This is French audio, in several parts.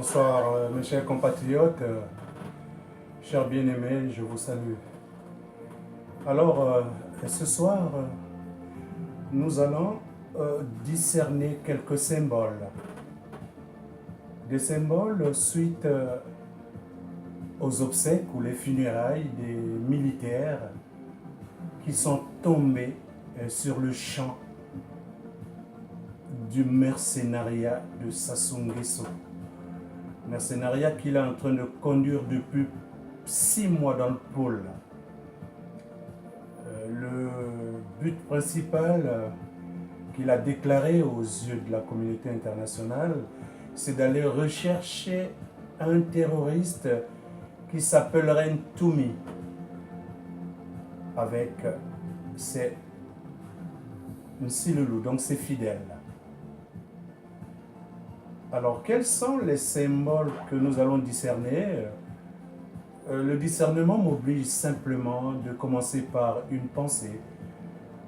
Bonsoir mes chers compatriotes, chers bien-aimés, je vous salue. Alors, ce soir, nous allons discerner quelques symboles. Des symboles suite aux obsèques ou les funérailles des militaires qui sont tombés sur le champ du mercenariat de Sassou Nguesso. Mercenariat qu'il est en train de conduire depuis 6 mois dans le pôle. Le but principal qu'il a déclaré aux yeux de la communauté internationale, c'est d'aller rechercher un terroriste qui s'appellerait Ntoumi, avec ses Nsilulu, donc ses fidèles. Alors, quels sont les symboles que nous allons discerner? Le discernement m'oblige simplement de commencer par une pensée,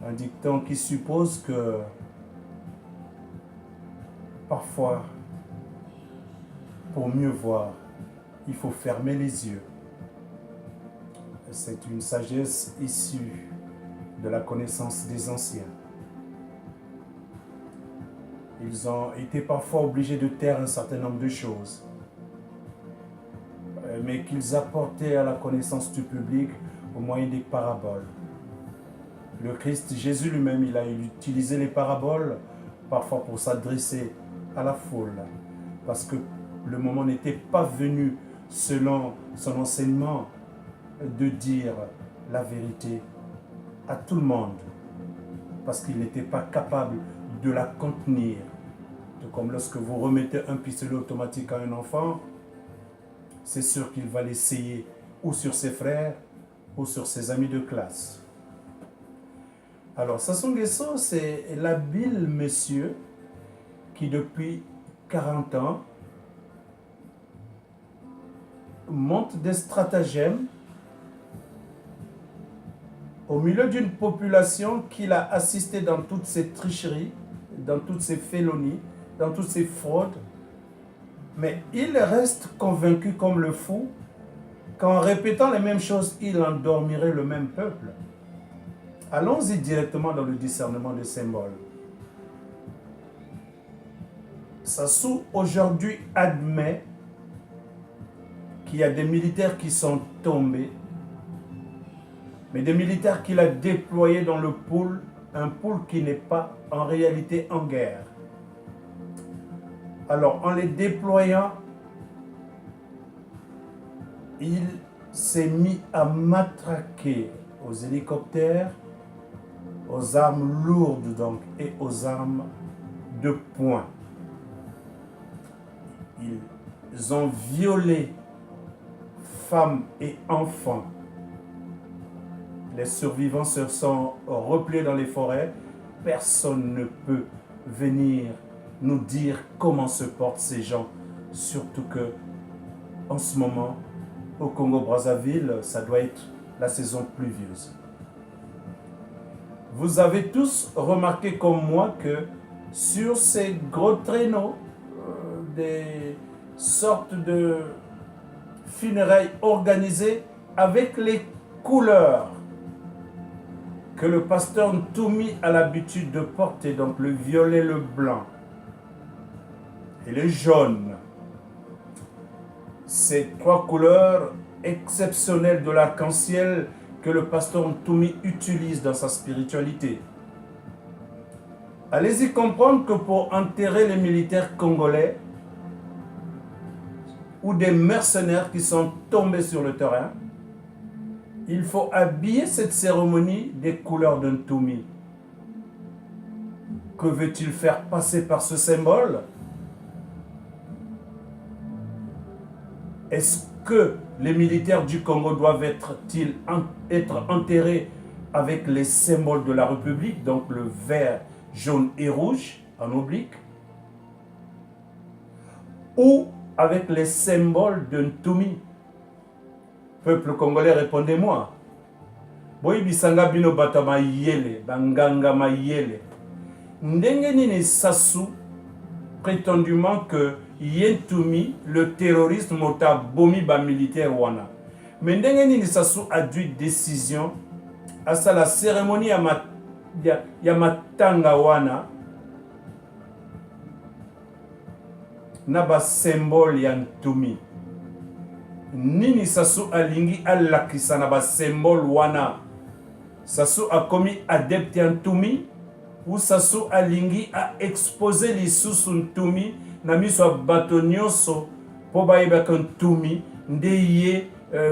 un dicton qui suppose que parfois, pour mieux voir, il faut fermer les yeux. C'est une sagesse issue de la connaissance des anciens. Ils ont été parfois obligés de taire un certain nombre de choses, mais qu'ils apportaient à la connaissance du public au moyen des paraboles. Le Christ Jésus lui-même, il a utilisé les paraboles parfois pour s'adresser à la foule, parce que le moment n'était pas venu, selon son enseignement, de dire la vérité à tout le monde, parce qu'il n'était pas capable de la contenir. Tout comme lorsque vous remettez un pistolet automatique à un enfant, c'est sûr qu'il va l'essayer ou sur ses frères ou sur ses amis de classe. Alors, Sassou Nguesso, c'est l'habile monsieur qui, depuis 40 ans, monte des stratagèmes au milieu d'une population qu'il a assisté dans toutes ses tricheries, dans toutes ses félonies, dans toutes ses fraudes. Mais il reste convaincu comme le fou qu'en répétant les mêmes choses, il endormirait le même peuple. Allons-y directement dans le discernement des symboles. Sassou aujourd'hui admet qu'il y a des militaires qui sont tombés, mais des militaires qu'il a déployés dans le pôle, un pôle qui n'est pas en réalité en guerre. Alors, en les déployant, il s'est mis à matraquer aux hélicoptères, aux armes lourdes donc, et aux armes de poing. Ils ont violé femmes et enfants. Les survivants se sont repliés dans les forêts. Personne ne peut venir nous dire comment se portent ces gens. Surtout que, en ce moment, au Congo-Brazzaville, ça doit être la saison pluvieuse. Vous avez tous remarqué comme moi que sur ces gros traîneaux, des sortes de funérailles organisées avec les couleurs que le pasteur Ntoumi a l'habitude de porter, donc le violet, le blanc et le jaune. Ces 3 couleurs exceptionnelles de l'arc-en-ciel que le pasteur Ntoumi utilise dans sa spiritualité. Allez-y comprendre que pour enterrer les militaires congolais ou des mercenaires qui sont tombés sur le terrain, il faut habiller cette cérémonie des couleurs de Ntoumi. Que veut-il faire passer par ce symbole? Est-ce que les militaires du Congo doivent être enterrés avec les symboles de la République, donc le vert, jaune et rouge en oblique, ou avec les symboles de Ntoumi? Peuple congolais, répondez-moi. Boyi bisanga bino bata mayele, banganga mayele. Ndenge nini Sassou prétendument que Yentumi, le terroriste, mota bomi ba militaire wana. Mais ndenge nini Sassou a dû décision à ça la cérémonie ya matanga wana na ba symbole ya Ntumi. Nini Sassou alingi alakisa na ba symbole wana. Sassou a commis adepte ya Ntumi ou Sassou alingi a exposer lisusu Ntumi na miso bato nyonso po bayeba ka Ntumi ndeye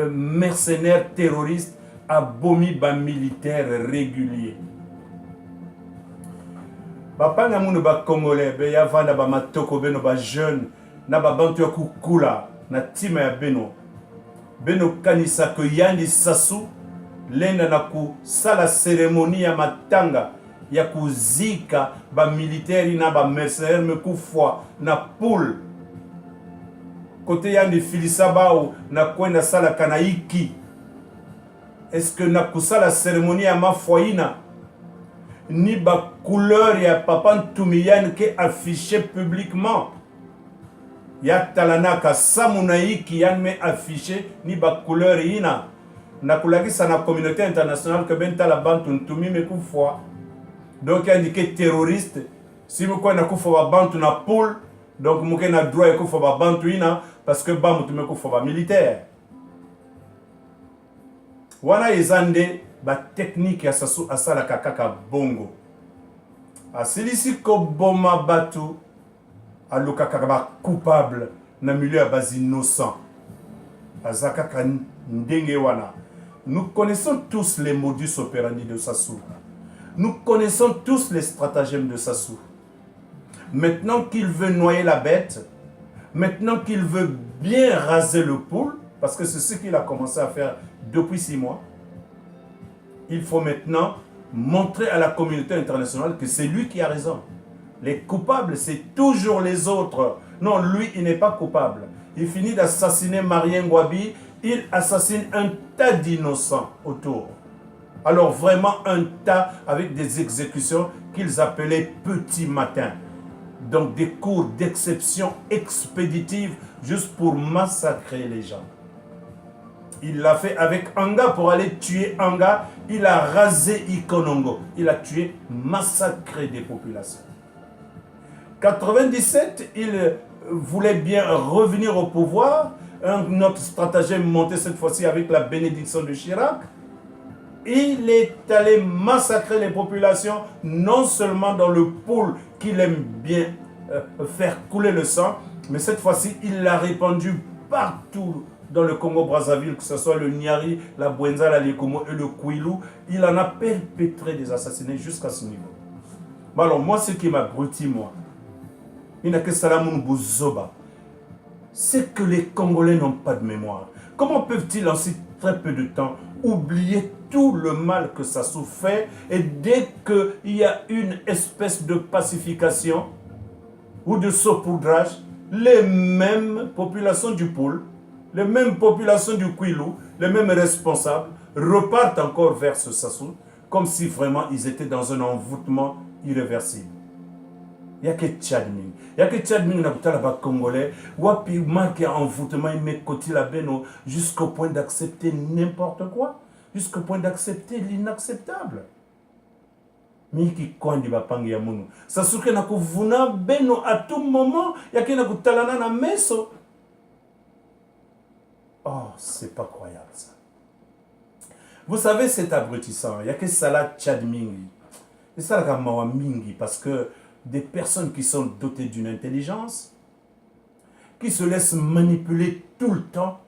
mercenaire terroriste a bomi ba militaire régulier. Bapanga munu ba congolais be ya vanda ba matoko beno ba jeune na ba bantu ya kukula na tima ya beno kanisa que Yandi Sassou lenda na ku sala cérémonie ya matanga ya kuzika ba militaire na ba mercenaire me kufwa na poule côté Yandi filisa bao na kwenda sala kanaiki. Est-ce que na kusala cérémonie ya mafoina ni ba couleur ya papa Ntumiyane qui est affiché publiquement ya talanaka samunaiki yan me affiché ni ba couleur ina na kulagisa na communauté internationale que benta la bantu Ntumi me kufwa donc indiqué terroriste si vous na kufwa ba bantu na poule donc muke na droit ya kufwa ba bantu ina parce que ba mutu me kufwa ba militaire wana ezande ba technique ya Sassou asala kaka bongo asilisi ko boma batu aluka kaka coupable na milieu ya bas innocent azaka ndenge wana. Nous connaissons tous les modus operandi de Sassou. Nous connaissons tous les stratagèmes de Sassou. Maintenant qu'il veut noyer la bête, maintenant qu'il veut bien raser le poule, parce que c'est ce qu'il a commencé à faire depuis 6 mois, il faut maintenant montrer à la communauté internationale que c'est lui qui a raison. Les coupables, c'est toujours les autres. Non, lui, il n'est pas coupable. Il finit d'assassiner Marien Ngouabi, il assassine un tas d'innocents autour. Alors vraiment un tas avec des exécutions qu'ils appelaient petit matin. Donc des cours d'exception expéditive juste pour massacrer les gens. Il l'a fait avec Anga pour aller tuer Anga. Il a rasé Ikonongo. Il a tué, massacré des populations. 97, il voulait bien revenir au pouvoir. Un autre stratagème monté cette fois-ci avec la bénédiction de Chirac. Il est allé massacrer les populations, non seulement dans le pôle qu'il aime bien faire couler le sang, mais cette fois-ci, il l'a répandu partout dans le Congo-Brazzaville, que ce soit le Niari, la Bouenza, la Lekomo et le Kouilou. Il en a perpétré des assassinats jusqu'à ce niveau. Bon alors, moi, ce qui m'abrutit, moi, il n'a que Salamoun Bouzoba, c'est que les Congolais n'ont pas de mémoire. Comment peuvent-ils en si très peu de temps oublier tout le mal que ça souffrait et dès qu'il y a une espèce de pacification ou de saupoudrage, les mêmes populations du pôle, les mêmes populations du Kouilou, les mêmes responsables repartent encore vers ce Sassou comme si vraiment ils étaient dans un envoûtement irréversible. Il n'y a que Tchadming. Il n'y a que Tchadming là-bas congolais. Wapi manque envoûtement, il met côté la beno jusqu'au point d'accepter n'importe quoi, jusqu'au point d'accepter l'inacceptable. Miki kwandi bapangi ya munu. Sasuke na kuvuna beno à tout moment, il y a que na kutalana na meso. Oh, c'est pas croyable ça. Vous savez, c'est abrutissant. Il n'y a que ça là, Tchadming. Et ça là, Mawa Mingi, parce que des personnes qui sont dotées d'une intelligence, qui se laissent manipuler tout le temps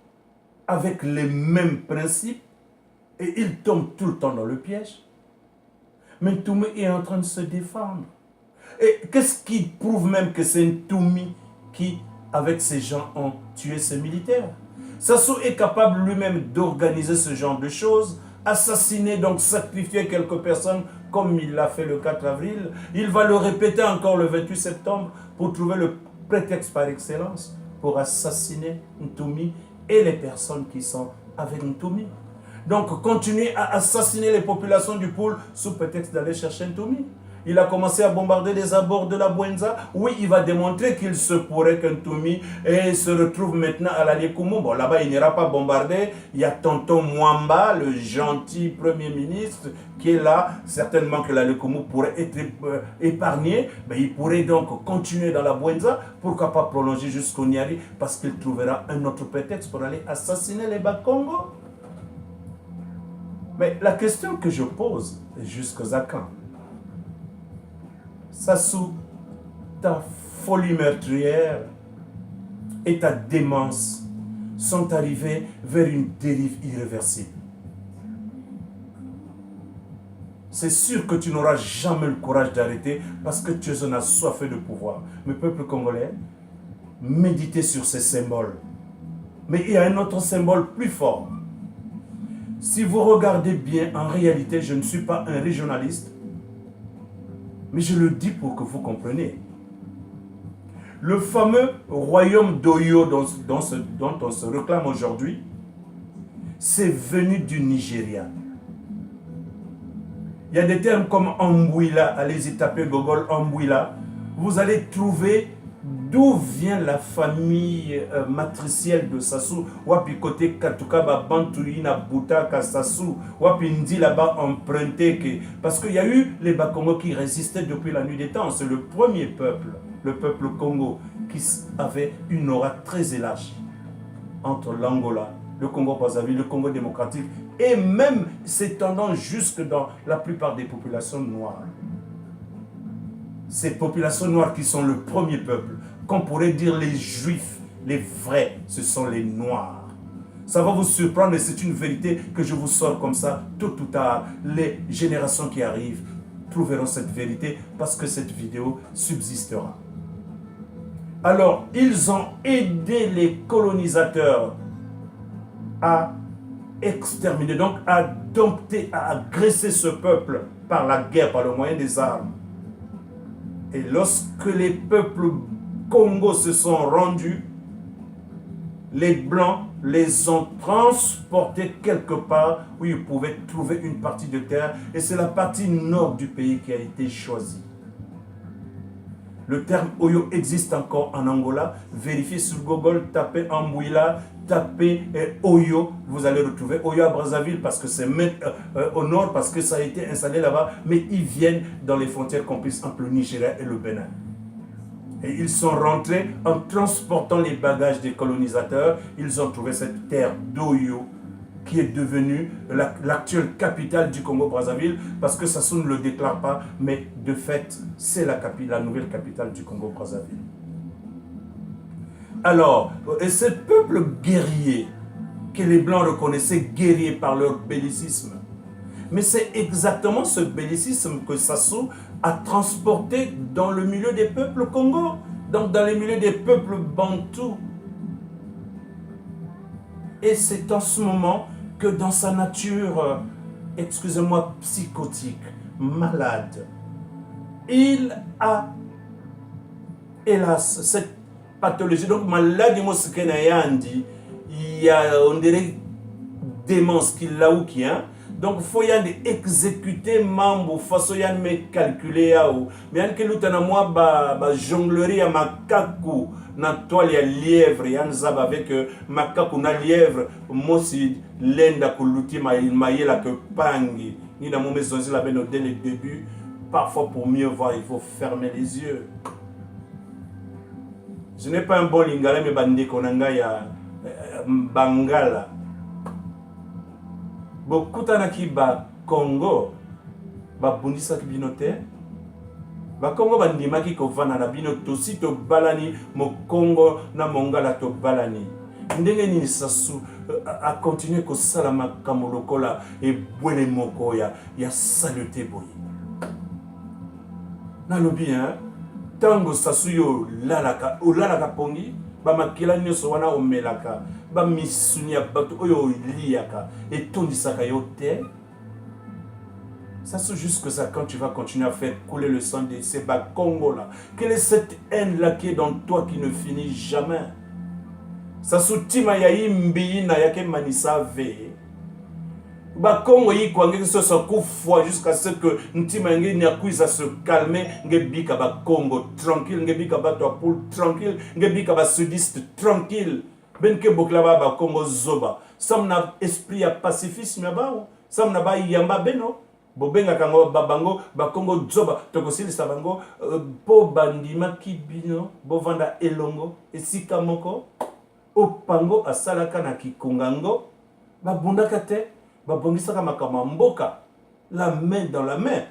avec les mêmes principes, et ils tombent tout le temps dans le piège. Mais Ntoumi est en train de se défendre. Et qu'est-ce qui prouve même que c'est Ntoumi qui, avec ces gens, ont tué ces militaires? Sassou est capable lui-même d'organiser ce genre de choses, assassiner, donc sacrifier quelques personnes, comme il l'a fait le 4 avril. Il va le répéter encore le 28 septembre pour trouver le prétexte par excellence pour assassiner Ntoumi et les personnes qui sont avec Ntoumi. Donc, continuer à assassiner les populations du pôle sous prétexte d'aller chercher Ntoumi. Il a commencé à bombarder les abords de la Bwenza. Oui, il va démontrer qu'il se pourrait qu'un Toumi se retrouve maintenant à la Liekumu. Bon, là-bas, il n'ira pas bombarder. Il y a tonton Mwamba, le gentil premier ministre, qui est là. Certainement que la Liekumu pourrait être épargnée. Mais il pourrait donc continuer dans la Bwenza. Pourquoi pas prolonger jusqu'au Niari? Parce qu'il trouvera un autre prétexte pour aller assassiner les Bakongo. Mais la question que je pose, jusqu'à quand? Sassou, ta folie meurtrière et ta démence sont arrivés vers une dérive irréversible. C'est sûr que tu n'auras jamais le courage d'arrêter parce que tu es un assoiffé de pouvoir. Mais peuple congolais, méditez sur ces symboles. Mais il y a un autre symbole plus fort. Si vous regardez bien, en réalité, je ne suis pas un régionaliste, mais je le dis pour que vous compreniez. Le fameux royaume d'Oyo dont on se réclame aujourd'hui, c'est venu du Nigeria. Il y a des termes comme Ambouila, allez-y taper Google Ambouila, vous allez trouver d'où vient la famille matricielle de Sassou. Wapi côté Katukaba, Bantouina, Boutaka, Sassou. Wapi Ndi là-bas emprunté. Parce qu'il y a eu les Bakongo qui résistaient depuis la nuit des temps. C'est le premier peuple, le peuple Congo, qui avait une aura très élargie entre l'Angola, le Congo-Brazzaville, le Congo démocratique, et même s'étendant jusque dans la plupart des populations noires. Ces populations noires qui sont le premier peuple, qu'on pourrait dire les juifs, les vrais, ce sont les noirs. Ça va vous surprendre et c'est une vérité que je vous sors comme ça, tôt ou tard. Les générations qui arrivent trouveront cette vérité parce que cette vidéo subsistera. Alors, ils ont aidé les colonisateurs à exterminer, donc à dompter, à agresser ce peuple par la guerre, par le moyen des armes. Et lorsque les peuples Congo se sont rendus, les Blancs les ont transportés quelque part où ils pouvaient trouver une partie de terre. Et c'est la partie nord du pays qui a été choisie. Le terme Oyo existe encore en Angola. Vérifiez sur Google, tapez Ambouila, tapez Oyo. Vous allez retrouver Oyo à Brazzaville parce que c'est au nord, parce que ça a été installé là-bas. Mais ils viennent dans les frontières comprises entre le Nigeria et le Bénin. Et ils sont rentrés en transportant les bagages des colonisateurs. Ils ont trouvé cette terre d'Oyo qui est devenue l'actuelle capitale du Congo-Brazzaville, parce que Sassou ne le déclare pas, mais de fait, c'est la nouvelle capitale du Congo-Brazzaville. Alors, et ce peuple guerrier, que les Blancs reconnaissaient guerrier par leur bellicisme, mais c'est exactement ce bellicisme que Sassou a transporté dans le milieu des peuples Congo, donc dans le milieu des peuples bantous. Et c'est en ce moment que dans sa nature, excusez-moi, psychotique, malade, il a, hélas, cette pathologie. Donc, maladie, il y a, on dirait, démence qu'il a ou qui a. Donc, il faut y aller exécuter membre, façon y aller calculer. Mais il y a jonglerie à makaku, na toile ya lièvre, y a avec makaku na lièvre, moi si l'enda kuluti maïla que pangi, ni dans mon maison la beno dès le début. Parfois, pour mieux voir, il faut fermer les yeux. Je n'ai pas un bon lingala, mais bande konanga ya bangala. Bokutanaki ba Congo, ba bundisa ki binote, ba Congo bandimaki ko vana na bino tosi to balani mo Congo na mongala to balani. Ndenge ni Sassou a continué ko salama kamolokola e bwele moko ya saleté boye. Na lobi hein, tango Sassou yo lalaka pongi, ba makila nyoso wana omelaka. Ba misunia bato oyo liaka et tondisaka yo te. Ça c'est jusque ça quand tu vas continuer à faire couler le sang de ces Congo là. Quelle est cette haine là qui est dans toi qui ne finit jamais? Ça soutima ya imbi na yake manisa ve. Ba Congo yi kwangé so so kufwa jusqu'à ce que ntima ngi nyakuiza se calmer ngebika ba Congo tranquille ngebika ba Toapoul tranquille ngebika ba sudiste tranquille benke boklaba ba Congo zoba samna esprit ya pacifisme ya ba samna ba yamba beno bobenga kango babango ba Congo zoba tokosilisa bango po bandima kibino bovanda elongo esika moko opango asalaka na kikungango babundaka te babongisaka makama mboka la main dans la main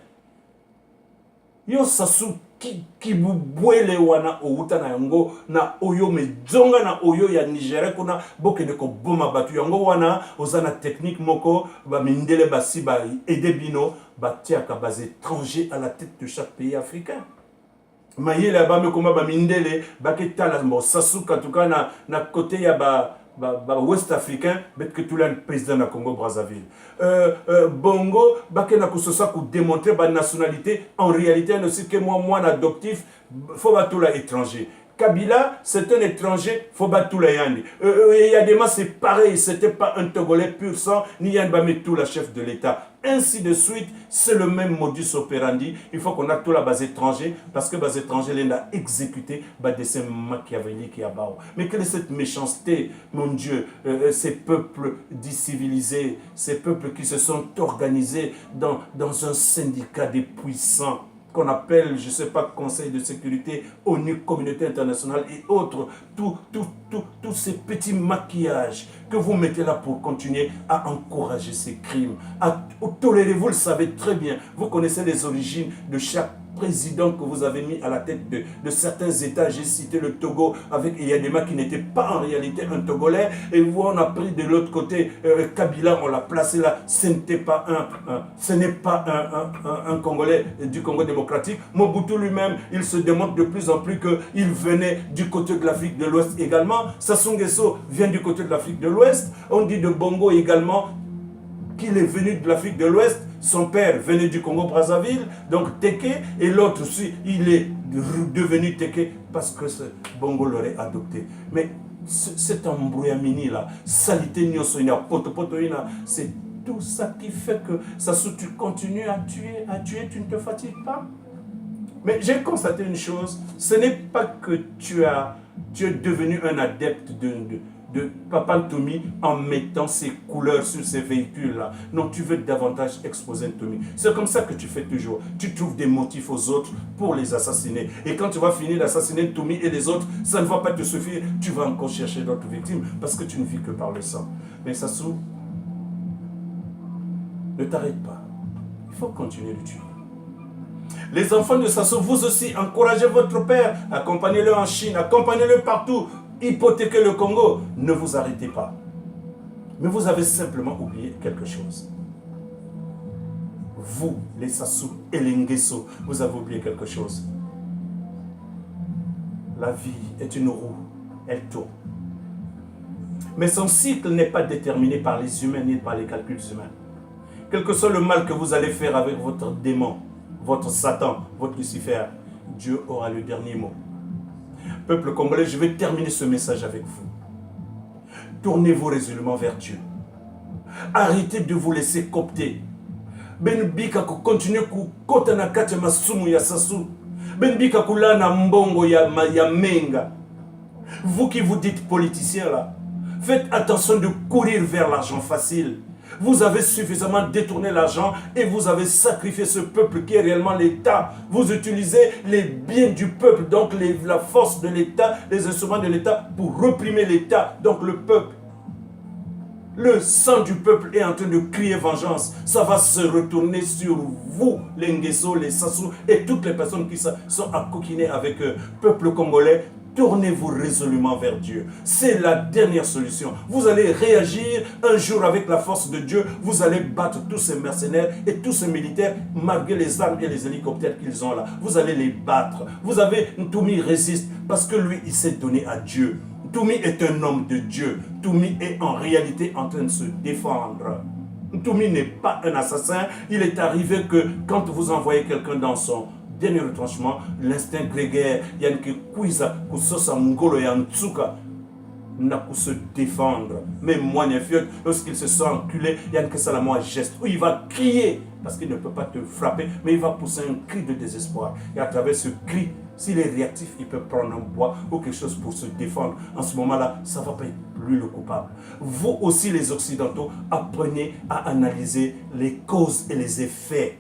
yo sasu kibubwele wana outa na yango na oyo medjonga na oyo ya Nigeria kuna bokende ko boma batu yango wana ozana technique moko ba mindele basi ba edebino batiaka bas étrangers à la tête de chaque pays africain mayele ba me koma ba mindele baketala mo sasu katuka na côté ya ba ouest africain bet que tout le président na Congo Brazzaville bongo bakena kusosa ku démontrer ba nationalité en réalité ne c'est que moi adoptif faut ba tout la étranger. Kabila, c'est un étranger, faut battre tout le yandi. Il y a des mains, c'est pareil, c'était pas un Togolais pur sang, ni Yann tout la chef de l'État. Ainsi de suite, c'est le même modus operandi. Il faut qu'on a tout la base étrangère, parce que base étrangère, elle a exécuté des dessins machiavéliques et à bas. Mais quelle est cette méchanceté, mon Dieu, ces peuples décivilisés, ces peuples qui se sont organisés dans un syndicat des puissants, qu'on appelle, je ne sais pas, Conseil de sécurité, ONU, Communauté internationale et autres, tous ces petits maquillages que vous mettez là pour continuer à encourager ces crimes, à tolérer, vous le savez très bien, vous connaissez les origines de chaque président que vous avez mis à la tête de certains États. J'ai cité le Togo avec Eyadema qui n'était pas en réalité un Togolais. Et vous, on a pris de l'autre côté Kabila, on l'a placé là. Ce n'est pas un Congolais du Congo démocratique. Mobutu lui-même, il se démontre de plus en plus qu'il venait du côté de l'Afrique de l'Ouest également. Sassou Nguesso vient du côté de l'Afrique de l'Ouest. On dit de Bongo également qu'il est venu de l'Afrique de l'Ouest. Son père venait du Congo-Brazzaville, donc Teke, et l'autre aussi, il est devenu Teke parce que ce Bongo l'aurait adopté. Mais cet embrouillamini là, salité nyosoina, potopotoina, c'est tout ça qui fait que Sassou, tu continues à tuer, tu ne te fatigues pas. Mais j'ai constaté une chose, ce n'est pas que tu es devenu un adepte de Papa Ntoumi en mettant ses couleurs sur ces véhicules-là. Non, tu veux davantage exposer Ntoumi. C'est comme ça que tu fais toujours. Tu trouves des motifs aux autres pour les assassiner. Et quand tu vas finir d'assassiner Ntoumi et les autres, ça ne va pas te suffire. Tu vas encore chercher d'autres victimes parce que tu ne vis que par le sang. Mais Sassou, ne t'arrête pas. Il faut continuer de tuer. Les enfants de Sassou, vous aussi, encouragez votre père. Accompagnez-le en Chine, accompagnez-le partout. Hypothéquer le Congo, ne vous arrêtez pas. Mais vous avez simplement oublié quelque chose. Vous, les Sassou et les Nguesso, vous avez oublié quelque chose. La vie est une roue, elle tourne. Mais son cycle n'est pas déterminé par les humains ni par les calculs humains. Quel que soit le mal que vous allez faire avec votre démon, votre Satan, votre Lucifer, Dieu aura le dernier mot. Peuple congolais, je vais terminer ce message avec vous. Tournez-vous résolument vers Dieu. Arrêtez de vous laisser coopter. Benbika ko continue ku kota na kati ya masumu ya Sassou. Benbika kula na mbongo ya menga. Vous qui vous dites politiciens là, faites attention de courir vers l'argent facile. Vous avez suffisamment détourné l'argent et vous avez sacrifié ce peuple qui est réellement l'État. Vous utilisez les biens du peuple, donc la force de l'État, les instruments de l'État pour réprimer l'État, donc le peuple. Le sang du peuple est en train de crier vengeance. Ça va se retourner sur vous, les Nguesso, les Sassou et toutes les personnes qui sont accoquinées avec le peuple congolais. Tournez-vous résolument vers Dieu. C'est la dernière solution. Vous allez réagir un jour avec la force de Dieu. Vous allez battre tous ces mercenaires et tous ces militaires, malgré les armes et les hélicoptères qu'ils ont là. Vous allez les battre. Vous avez Ntoumi résiste parce que lui, il s'est donné à Dieu. Ntoumi est un homme de Dieu. Ntoumi est en réalité en train de se défendre. Ntoumi n'est pas un assassin. Il est arrivé que quand vous envoyez quelqu'un dans son dernier retranchement, l'instinct grégaire, il y a une kuiza, kusosa mungolo ya ntsuka. n'a qu'à se défendre. Mais moi, lorsqu'il se sent enculé, il y a que ça, un geste où il va crier parce qu'il ne peut pas te frapper, mais il va pousser un cri de désespoir. Et à travers ce cri, s'il est réactif, il peut prendre un bois ou quelque chose pour se défendre. En ce moment-là, ça ne va pas être lui le coupable. Vous aussi, les Occidentaux, apprenez à analyser les causes et les effets.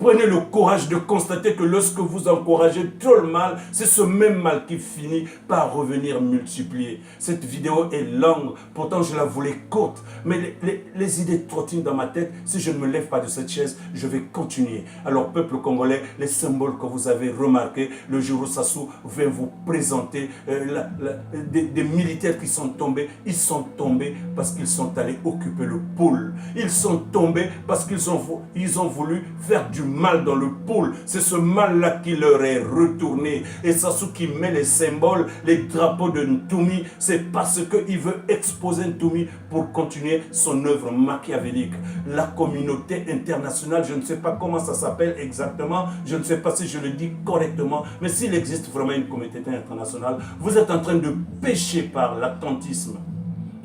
Prenez le courage de constater que lorsque vous encouragez trop le mal, c'est ce même mal qui finit par revenir multiplier. Cette vidéo est longue, pourtant je la voulais courte, mais les idées trottinent dans ma tête. Si je ne me lève pas de cette chaise, je vais continuer. Alors, peuple congolais, les symboles que vous avez remarqués, le Juro Sassou vient vous présenter des militaires qui sont tombés. Ils sont tombés parce qu'ils sont allés occuper le pôle. Ils sont tombés parce qu'ils ont voulu faire du mal dans le pôle. C'est ce mal-là qui leur est retourné. Et Sassou qui met les symboles, les drapeaux de Ntumi, c'est parce qu'il veut exposer Ntumi pour continuer son œuvre machiavélique. La communauté internationale, je ne sais pas comment ça s'appelle exactement, je ne sais pas si je le dis correctement, mais s'il existe vraiment une communauté internationale, vous êtes en train de pécher par l'attentisme.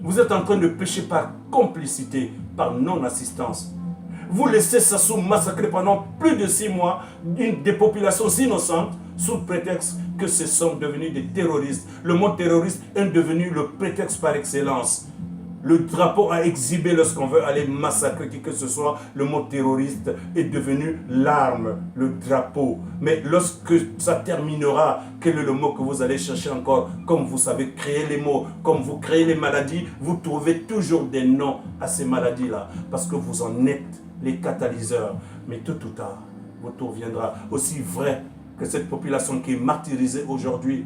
Vous êtes en train de pécher par complicité, par non-assistance. Vous laissez Sassou massacrer pendant plus de 6 mois des populations innocentes sous prétexte que ce sont devenus des terroristes. Le mot terroriste est devenu le prétexte par excellence. Le drapeau à exhiber lorsqu'on veut aller massacrer qui que ce soit, le mot terroriste est devenu l'arme, le drapeau. Mais lorsque ça terminera, quel est le mot que vous allez chercher encore? Comme vous savez créer les mots, comme vous créez les maladies, vous trouvez toujours des noms à ces maladies-là, parce que vous en êtes les catalyseurs. Mais tôt ou tard, votre tour viendra. Aussi vrai que cette population qui est martyrisée aujourd'hui,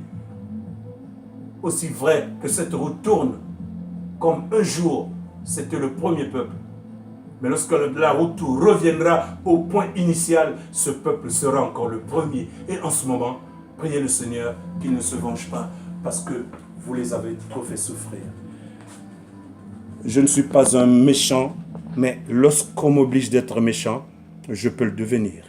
aussi vrai que cette route tourne, comme un jour, c'était le premier peuple. Mais lorsque la route reviendra au point initial, ce peuple sera encore le premier. Et en ce moment, priez le Seigneur qu'il ne se venge pas, parce que vous les avez trop fait souffrir. Je ne suis pas un méchant, mais lorsqu'on m'oblige d'être méchant, je peux le devenir.